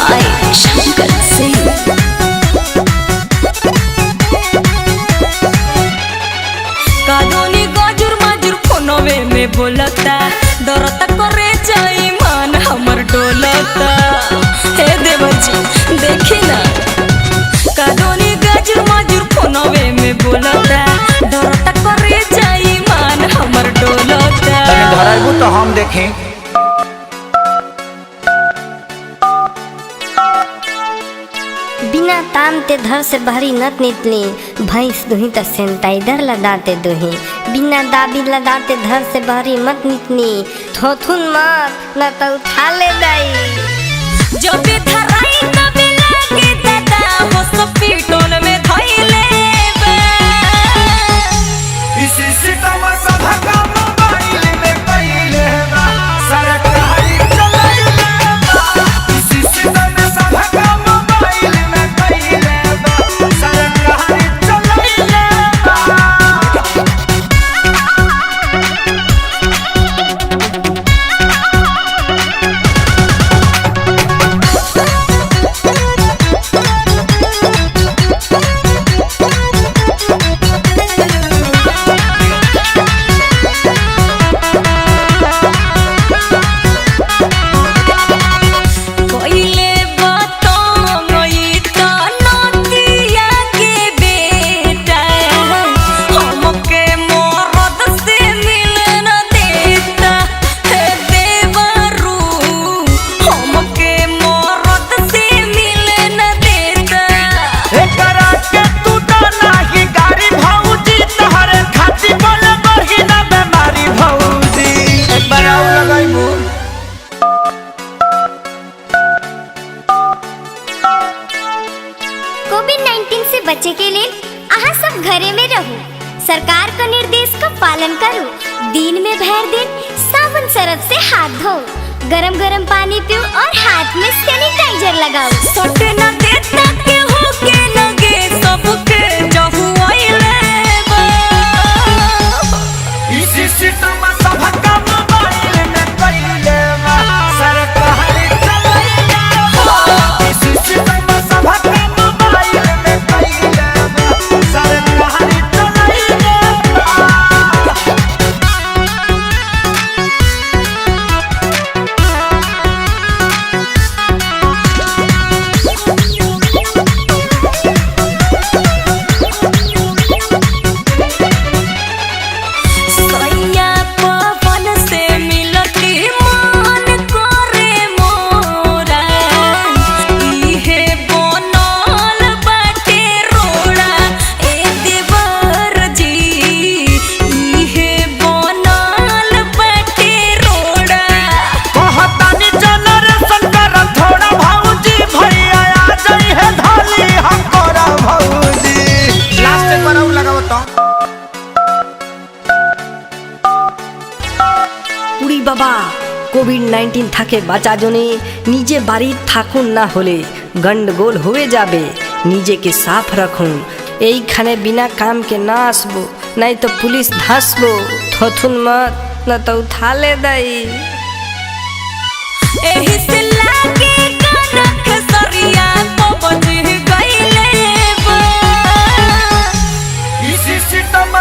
by Shankar Singh। कादोनी गजुर मजुर फोनवे में बोलता डरता करे जाई मन हमर डोलता। हे देवर जी देखी ना कादोनी गजुर मजुर फोनवे में बोलता डरता करे जाई मन हमर डोलता। तने धराइबू तो हम देखें। बिना ताम ते धर से भरी नत नितली भैंस दुही त सेंटाइडर लदाते दुही बिना दाबी लदाते धर से भरी मत नितनी थोथुन मत न तो उठा ले दाई जो भी धराई तभी लागे दादा हो सब पीटोन में धइले बा। इसी सितम सब काम मोबाइल में कइले बा सरकारी चलाइले बा। इसी सितम सब काम मोबाइल में कइले बा सरकारी चलाइले बा। कोइले बातों गई तो नदिया के बेटा हमके मरद से मिलन देता। हे देवरू हमके मरद से मिलन देता। एकरा के तू तो नाही गाड़ी भौजी तहरे खाती बोल बही ना बेमारी भौजी। एक बार आउ लगाइबू। कोविड-19 से बचे के लिए आहा सब घरे में रहू सरकार का निर्देश का पालन करो दिन में भर दिन साबुन सरफ से हाथ धो गरम गरम पानी पियो और हाथ में सैनिटाइजर लगाओ। सटे ना देता के होके लगे सबके जहु आइले बा। इसी सितम सब काम मोबाइल में कइले बा सरकारी चलाइले बा। इसी सितम सब काम मोबाइल में कइले बा सरकारी चलाइले बा। सैया पवन से मिलती मन करे मोरा इहे बनल बाटे रोड़ा। ए देवर जी इहे बनल बाटे रोड़ा। कहतानी जनरेशन कर थोड़ा भौजी भैया आ जाई है धाली हमकोरा भौजी। लास्ट एक बार आउ लगाओ तो। উড়ি বাবা কোভিড-19 থাকে বাঁচা জনে নিজে বাড়ির থাকুন না হলে গন্ডগোল হয়ে যাবে নিজেকে সাফ রাখুন এইখানে বিনা কাম के ना আসবো नहीं तो पुलिस धसबो थोथुन मत न तो उठा ले दाई। एही से लागे कनक सरिया तो बज गइले बा। इसी सितम